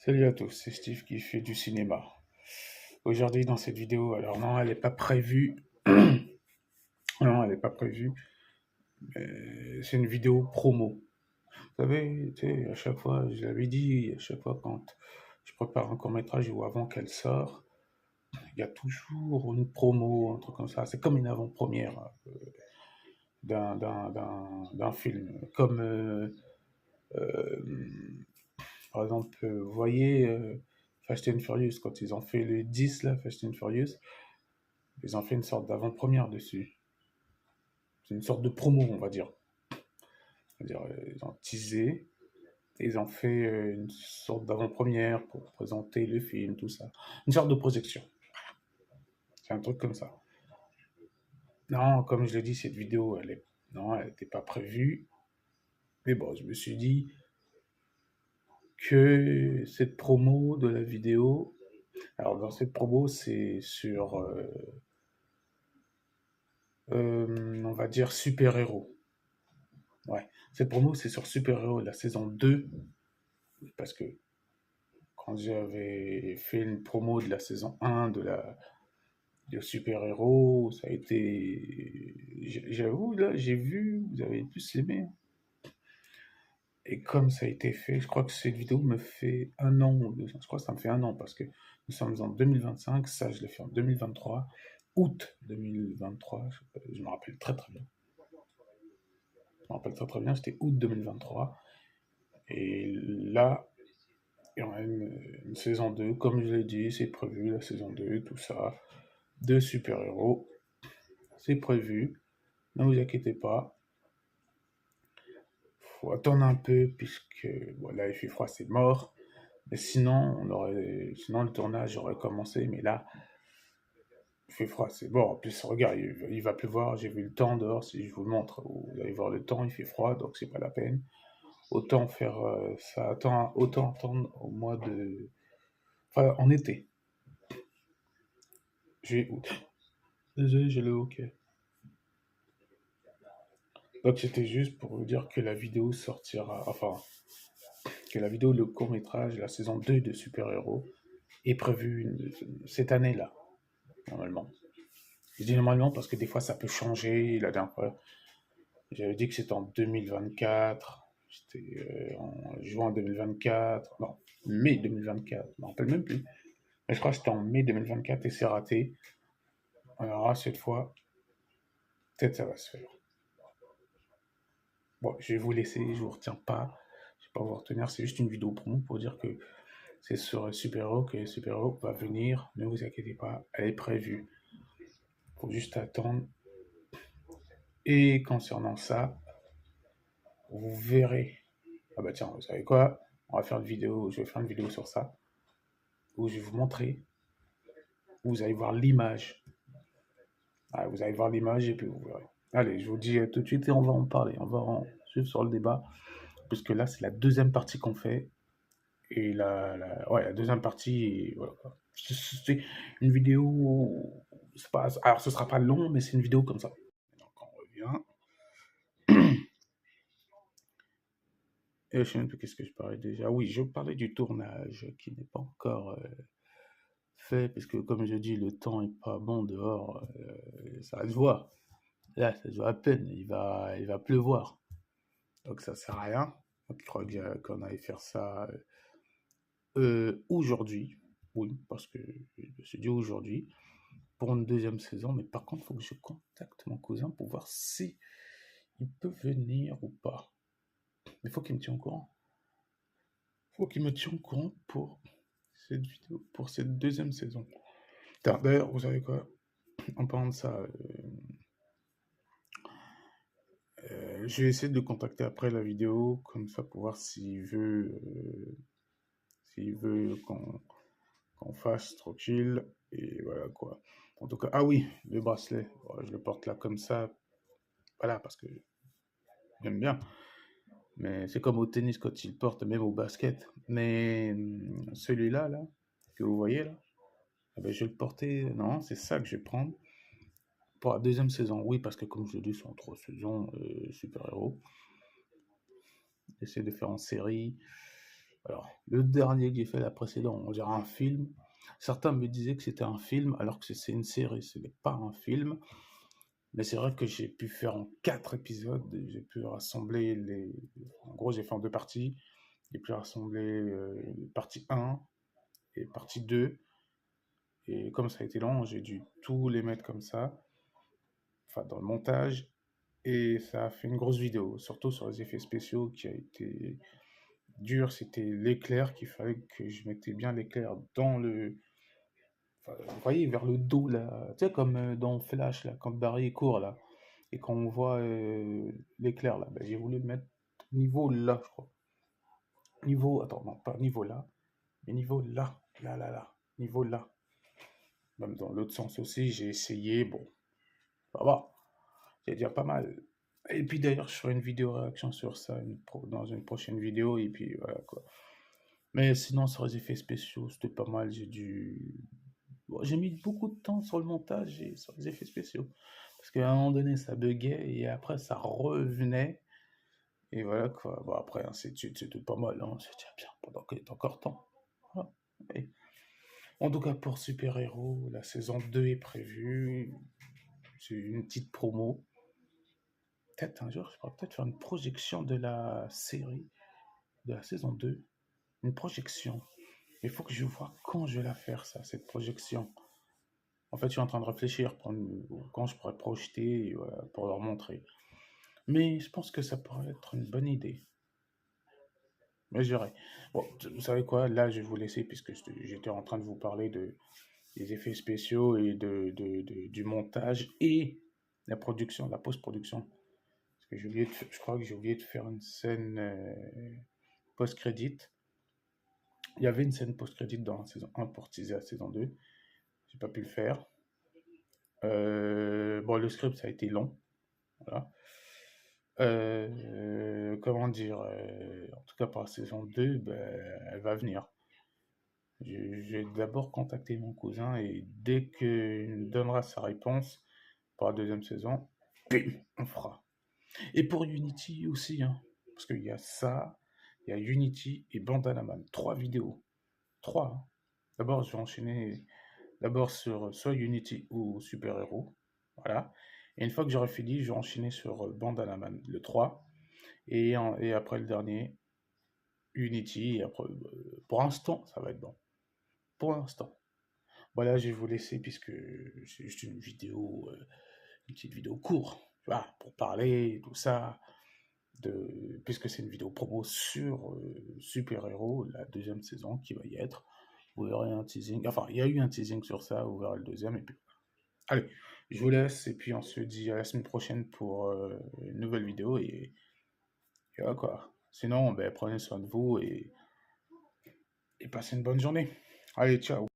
Salut à tous, c'est Steve qui fait du cinéma. Aujourd'hui dans cette vidéo, alors non, elle n'est pas prévue. Non, elle n'est pas prévue. C'est une vidéo promo. Vous savez, tu sais, à chaque fois, je l'avais dit, à chaque fois quand je prépare un court-métrage ou avant qu'elle sort, il y a toujours une promo, un truc comme ça. C'est comme une avant-première d'un film. Comme, par exemple, vous voyez Fast and Furious, quand ils ont fait le 10, là, Fast and Furious, ils ont fait une sorte d'avant-première dessus. C'est une sorte de promo, on va dire. C'est-à-dire, ils ont teasé, et ils ont fait une sorte d'avant-première pour présenter le film, tout ça. Une sorte de projection. C'est un truc comme ça. Non, comme je l'ai dit, cette vidéo, non, elle n'était pas prévue. Mais bon, je me suis dit que cette promo de la vidéo, alors dans cette promo, c'est sur, on va dire, super-héros. Ouais, cette promo, c'est sur super-héros, la saison 2, parce que quand j'avais fait une promo de la saison 1 de super-héros, ça a été. J'avoue, là, j'ai vu, vous avez tous aimé. Et comme ça a été fait, je crois que cette vidéo me fait un an, je crois que ça me fait un an, parce que nous sommes en 2025, ça je l'ai fait en 2023, août 2023, je me rappelle très très bien. Je me rappelle très très bien, c'était août 2023. Et là, il y aura une saison 2, comme je l'ai dit, c'est prévu, la saison 2, tout ça, de super-héros, c'est prévu, ne vous inquiétez pas, faut attendre un peu, puisque voilà, il fait froid, c'est mort, mais sinon, sinon le tournage aurait commencé, mais là, il fait froid, c'est mort, en plus, regarde, il va pleuvoir, j'ai vu le temps dehors, si je vous le montre, vous allez voir le temps, il fait froid, donc c'est pas la peine, autant faire ça, autant attendre au mois de... Enfin, en été, juillet, août. Désolé, j'ai le hockey. Donc c'était juste pour vous dire que la vidéo sortira, enfin, que la vidéo, le court-métrage, la saison 2 de Super Héros est prévue cette année-là, normalement. Je dis normalement parce que des fois ça peut changer. La dernière fois, j'avais dit que c'était en 2024, c'était en juin 2024, non, mai 2024, je me rappelle même plus. Mais je crois que c'était en mai 2024 et c'est raté. Alors cette fois, peut-être ça va se faire. Bon, je vais vous laisser, je vous retiens pas. Je vais pas vous retenir, c'est juste une vidéo promo pour dire que c'est sur Super Héros que Super Héros va venir. Ne vous inquiétez pas, elle est prévue. Faut juste attendre. Et concernant ça, vous verrez. Ah bah tiens, vous savez quoi? On va faire une vidéo, je vais faire une vidéo sur ça, où je vais vous montrer, où vous allez voir l'image. Ah, vous allez voir l'image et puis vous verrez. Allez, je vous dis tout de suite et on va en parler. On va en suivre sur le débat, puisque là, c'est la deuxième partie qu'on fait. Et ouais, la deuxième partie, voilà. C'est une vidéo. Pas, alors, ce sera pas long, mais c'est une vidéo comme ça. Donc, on revient. Et je sais même plus qu'est-ce que je parlais déjà. Oui, je parlais du tournage qui n'est pas encore fait, parce que comme je dis, le temps est pas bon dehors. Ça se voit. Là, ça se voit à peine. Il va pleuvoir. Donc ça sert à rien. Donc, je crois qu'on allait faire ça aujourd'hui. Oui, parce que je me suis dit aujourd'hui pour une deuxième saison. Mais par contre, il faut que je contacte mon cousin pour voir si il peut venir ou pas. Il faut qu'il me tienne au courant. Il faut qu'il me tienne au courant pour cette vidéo, pour cette deuxième saison. D'ailleurs, vous savez quoi? En parlant de ça, je vais essayer de le contacter après la vidéo, comme ça pour voir s'il veut qu'on fasse tranquille. Et voilà quoi. En tout cas, ah oui, le bracelet, je le porte là comme ça, voilà, parce que j'aime bien. Mais c'est comme au tennis quand il porte, même au basket. Mais celui-là, là, que vous voyez là, ah ben, je vais le porter. Non, c'est ça que je vais prendre pour la deuxième saison. Oui, parce que comme je l'ai dit, c'est en 3 saisons super-héros. J'essaie de faire en série. Alors, le dernier que j'ai fait, la précédente, on dirait un film. Certains me disaient que c'était un film, alors que c'est une série, ce n'est pas un film. Mais c'est vrai que j'ai pu faire en 4 épisodes, j'ai pu rassembler les... En gros, j'ai fait en 2 parties. J'ai pu rassembler partie 1 et partie 2. Et comme ça a été long, j'ai dû tous les mettre comme ça, enfin dans le montage. Et ça a fait une grosse vidéo, surtout sur les effets spéciaux qui a été dur. C'était l'éclair qu'il fallait que je mettais bien l'éclair dans le... Enfin, vous voyez, vers le dos, là. Tu sais, comme dans Flash, là, quand Barry court, là. Et quand on voit l'éclair, là. Ben, j'ai voulu le mettre niveau là, je crois. Niveau... Attends, non, pas niveau là. Mais niveau là. Là, là, là. Niveau là. Même dans l'autre sens aussi, j'ai essayé. Bon, ça va. C'est déjà pas mal. Et puis d'ailleurs, je ferai une vidéo réaction sur ça dans une prochaine vidéo. Et puis voilà quoi. Mais sinon, sur les effets spéciaux, c'était pas mal. Bon, j'ai mis beaucoup de temps sur le montage et sur les effets spéciaux. Parce qu'à un moment donné, ça buguait et après, ça revenait. Et voilà quoi. Bon, après, ainsi de suite, c'était pas mal. Hein. C'est déjà bien pendant qu'il est encore temps. Voilà. Et en tout cas, pour Super Héros, la saison 2 est prévue. C'est une petite promo. Peut-être un jour, je pourrais peut-être faire une projection de la série, de la saison 2. Une projection. Il faut que je vois quand je vais la faire, ça, cette projection. En fait, je suis en train de réfléchir quand je pourrais projeter voilà, pour leur montrer. Mais je pense que ça pourrait être une bonne idée. Mais je verrai. Bon, vous savez quoi, là, je vais vous laisser puisque j'étais en train de vous parler des effets spéciaux et du montage et la production, la post-production. Parce que je crois que j'ai oublié de faire une scène post-crédit. Il y avait une scène post-crédit dans la saison 1 pour teaser la saison 2. J'ai pas pu le faire. Bon, le script, ça a été long. Voilà. Comment dire en tout cas pour la saison 2, ben, elle va venir. Je vais d'abord contacter mon cousin et dès qu'il me donnera sa réponse pour la deuxième saison, on fera. Et pour Unity aussi, hein, parce qu'il y a ça, il y a Unity et Bandanaman. 3 vidéos. 3. Hein. D'abord, je vais enchaîner d'abord sur soit Unity ou Super Hero. Voilà. Et une fois que j'aurai fini, je vais enchaîner sur Bandanaman, le 3. Et après le dernier, Unity. Et après, pour l'instant, ça va être bon. Pour l'instant. Voilà, je vais vous laisser puisque c'est juste une vidéo, une petite vidéo courte, voilà, pour parler, tout ça. Puisque c'est une vidéo promo sur Super Hero, la deuxième saison qui va y être. Vous verrez un teasing. Enfin, il y a eu un teasing sur ça, vous verrez le deuxième. Et puis, allez, je vous laisse et puis on se dit à la semaine prochaine pour une nouvelle vidéo. Et voilà quoi. Sinon, ben, prenez soin de vous et passez une bonne journée. Allez, ciao.